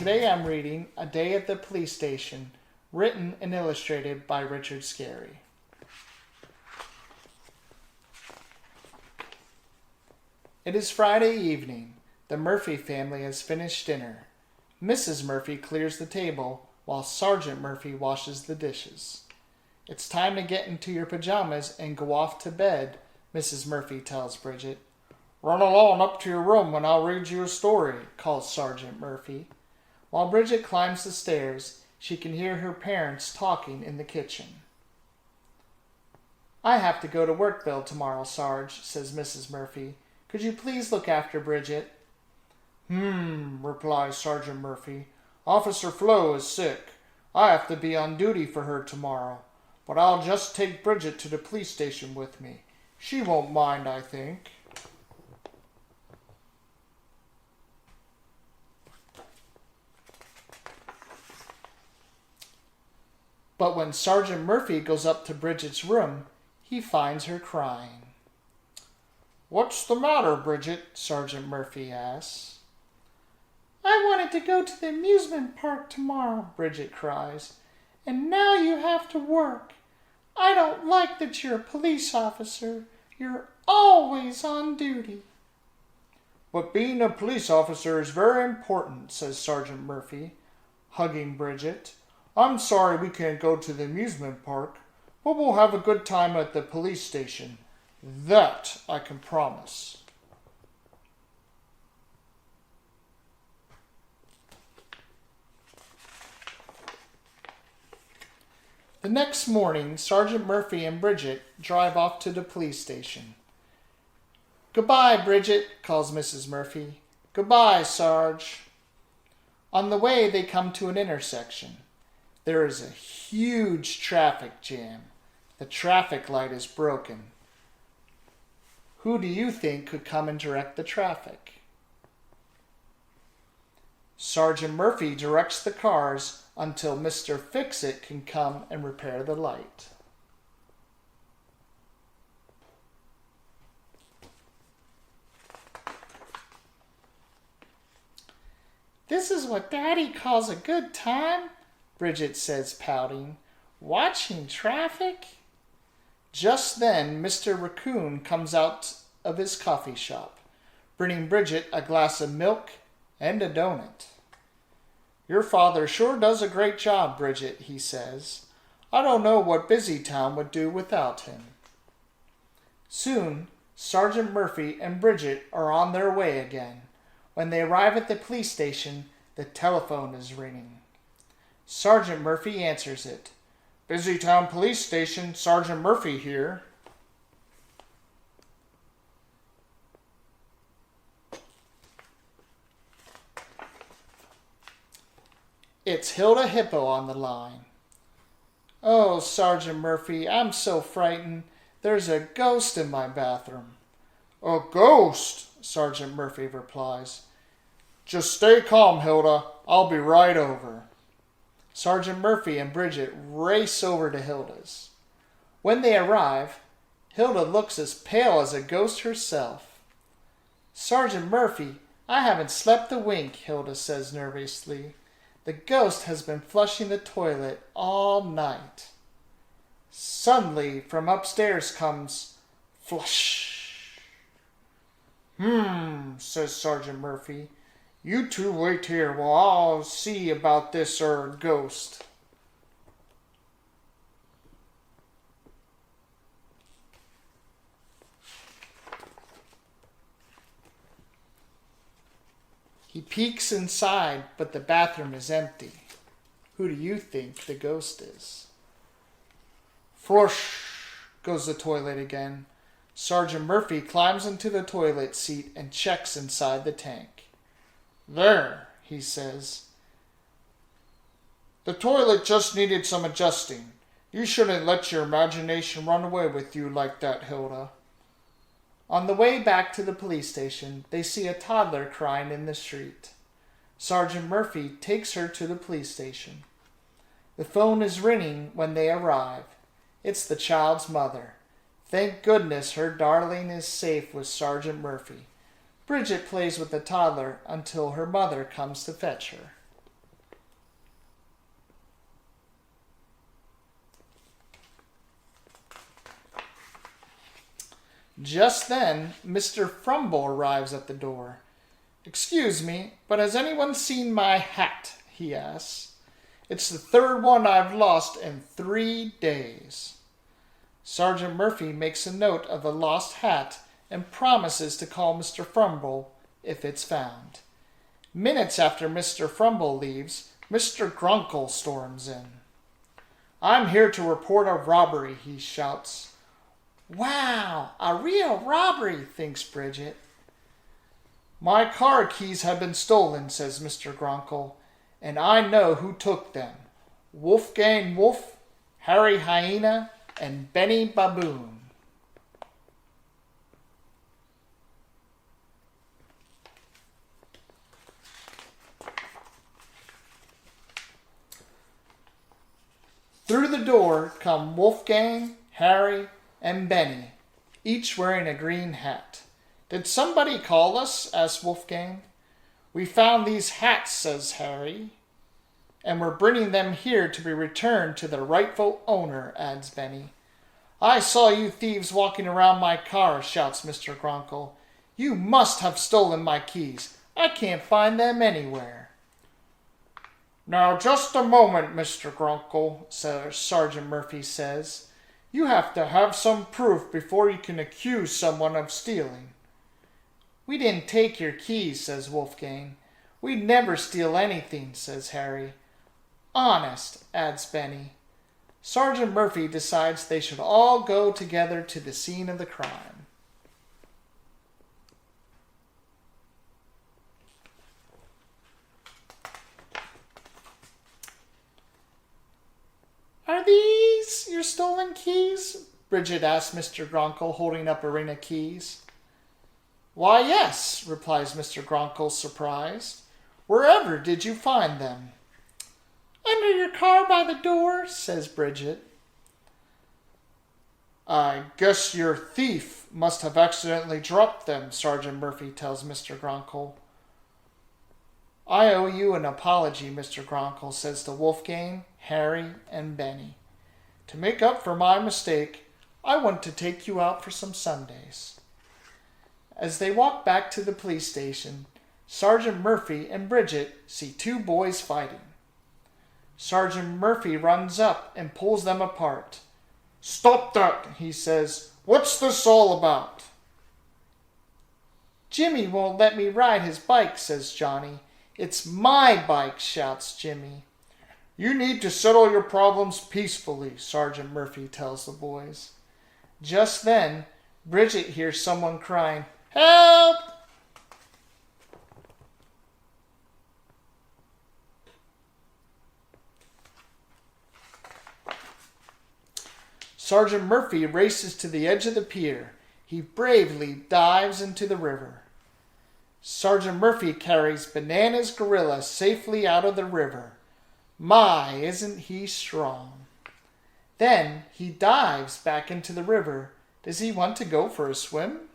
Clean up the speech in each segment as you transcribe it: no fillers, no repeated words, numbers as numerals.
Today I'm reading A Day at the Police Station, written and illustrated by Richard Scarry. It is Friday evening. The Murphy family has finished dinner. Mrs. Murphy clears the table while Sergeant Murphy washes the dishes. It's time to get into your pajamas and go off to bed, Mrs. Murphy tells Bridget. Run along up to your room and I'll read you a story, calls Sergeant Murphy. While Bridget climbs the stairs, she can hear her parents talking in the kitchen. I have to go to Workville tomorrow, Sarge, says Mrs. Murphy. Could you please look after Bridget? Replies Sergeant Murphy. Officer Flo is sick. I have to be on duty for her tomorrow, but I'll just take Bridget to the police station with me. She won't mind, I think. But when Sergeant Murphy goes up to Bridget's room, he finds her crying. What's the matter, Bridget? Sergeant Murphy asks. I wanted to go to the amusement park tomorrow, Bridget cries, and now you have to work. I don't like that you're a police officer. You're always on duty. But being a police officer is very important, says Sergeant Murphy, hugging Bridget. I'm sorry we can't go to the amusement park, but we'll have a good time at the police station. That I can promise. The next morning, Sergeant Murphy and Bridget drive off to the police station. Goodbye, Bridget, calls Mrs. Murphy. Goodbye, Sarge. On the way, they come to an intersection. There is a huge traffic jam. The traffic light is broken. Who do you think could come and direct the traffic? Sergeant Murphy directs the cars until Mr. Fix-It can come and repair the light. This is what Daddy calls a good time, Bridget says, pouting. Watching traffic? Just then, Mr. Raccoon comes out of his coffee shop, bringing Bridget a glass of milk and a donut. Your father sure does a great job, Bridget, he says. I don't know what Busytown would do without him. Soon, Sergeant Murphy and Bridget are on their way again. When they arrive at the police station, the telephone is ringing. Sergeant Murphy answers it. Busytown Police Station, Sergeant Murphy here. It's Hilda Hippo on the line. Oh, Sergeant Murphy, I'm so frightened. There's a ghost in my bathroom. A ghost? Sergeant Murphy replies. Just stay calm, Hilda. I'll be right over. Sergeant Murphy and Bridget race over to Hilda's. When they arrive, Hilda looks as pale as a ghost herself. Sergeant Murphy, I haven't slept a wink, Hilda says nervously. The ghost has been flushing the toilet all night. Suddenly, from upstairs comes flush. Says Sergeant Murphy. You two wait here while I'll see about this ghost. He peeks inside, but the bathroom is empty. Who do you think the ghost is? Flush goes the toilet again. Sergeant Murphy climbs into the toilet seat and checks inside the tank. There, he says. The toilet just needed some adjusting. You shouldn't let your imagination run away with you like that, Hilda. On the way back to the police station, they see a toddler crying in the street. Sergeant Murphy takes her to the police station. The phone is ringing when they arrive. It's the child's mother. Thank goodness her darling is safe with Sergeant Murphy. Bridget plays with the toddler until her mother comes to fetch her. Just then, Mr. Frumble arrives at the door. "Excuse me, but has anyone seen my hat?" he asks. "It's the third one I've lost in 3 days." Sergeant Murphy makes a note of the lost hat and promises to call Mr. Frumble if it's found. Minutes after Mr. Frumble leaves, Mr. Gronkle storms in. "I'm here to report a robbery," he shouts. "Wow, a real robbery," thinks Bridget. "My car keys have been stolen," says Mr. Gronkle, "and I know who took them. Wolfgang Wolf, Harry Hyena, and Benny Baboon." Through the door come Wolfgang, Harry, and Benny, each wearing a green hat. "Did somebody call us?" asks Wolfgang. "We found these hats," says Harry, "and we're bringing them here to be returned to their rightful owner," adds Benny. "I saw you thieves walking around my car," shouts Mr. Gronkle. "You must have stolen my keys. I can't find them anywhere." "Now, just a moment, Mr. Gronkle," Sergeant Murphy says. "You have to have some proof before you can accuse someone of stealing." "We didn't take your keys," says Wolfgang. "We'd never steal anything," says Harry. "Honest," adds Benny. Sergeant Murphy decides they should all go together to the scene of the crime. "Are these your stolen keys?" Bridget asked Mr. Gronkle, holding up a ring of keys. "Why, yes," replies Mr. Gronkle, surprised. "Wherever did you find them?" "Under your car by the door," says Bridget. "I guess your thief must have accidentally dropped them," Sergeant Murphy tells Mr. Gronkle. "I owe you an apology," Mr. Gronkle says to Wolfgang, Harry, and Benny. "To make up for my mistake, I want to take you out for some sundaes." As they walk back to the police station, Sergeant Murphy and Bridget see 2 boys fighting. Sergeant Murphy runs up and pulls them apart. "Stop that," he says. "What's this all about?" "Jimmy won't let me ride his bike," says Johnny. "It's my bike," shouts Jimmy. "You need to settle your problems peacefully," Sergeant Murphy tells the boys. Just then, Bridget hears someone crying, "Help!" Sergeant Murphy races to the edge of the pier. He bravely dives into the river. Sergeant Murphy carries Bananas Gorilla safely out of the river. My, isn't he strong? Then he dives back into the river. Does he want to go for a swim?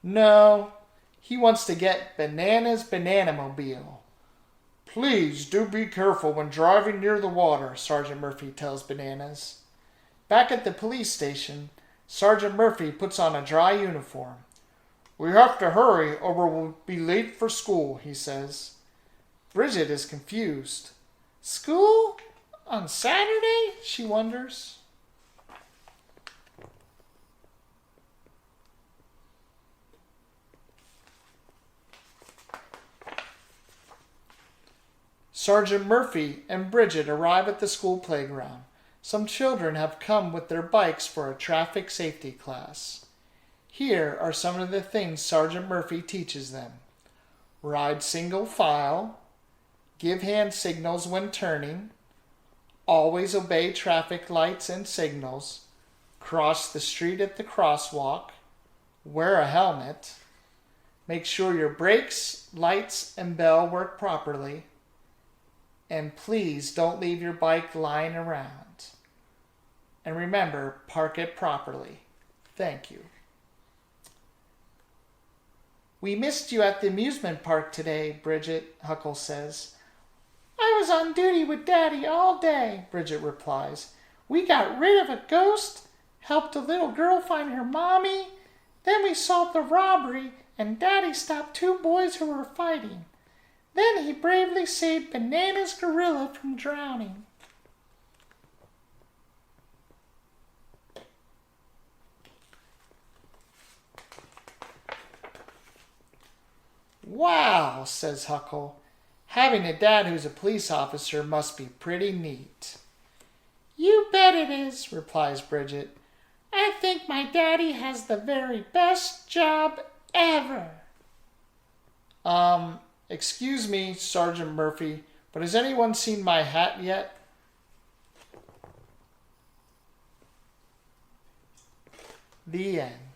No, he wants to get Banana's Bananamobile. "Please do be careful when driving near the water," Sergeant Murphy tells Bananas. Back at the police station, Sergeant Murphy puts on a dry uniform. "We have to hurry or we'll be late for school," he says. Bridget is confused. "School? On Saturday?" she wonders. Sergeant Murphy and Bridget arrive at the school playground. Some children have come with their bikes for a traffic safety class. Here are some of the things Sergeant Murphy teaches them. Ride single file. Give hand signals when turning. Always obey traffic lights and signals. Cross the street at the crosswalk. Wear a helmet. Make sure your brakes, lights, and bell work properly. And please don't leave your bike lying around. And remember, park it properly. Thank you. "We missed you at the amusement park today," Bridget Huckle says. "I was on duty with Daddy all day," Bridget replies. "We got rid of a ghost, helped a little girl find her mommy, Then we solved the robbery, and Daddy stopped two boys who were fighting. Then he bravely saved Banana's gorilla from drowning. Wow, says Huckle. Having a dad who's a police officer must be pretty neat. You bet it is, replies Bridget. I think my daddy has the very best job ever. Excuse me, Sergeant Murphy, but has anyone seen my hat yet? The end.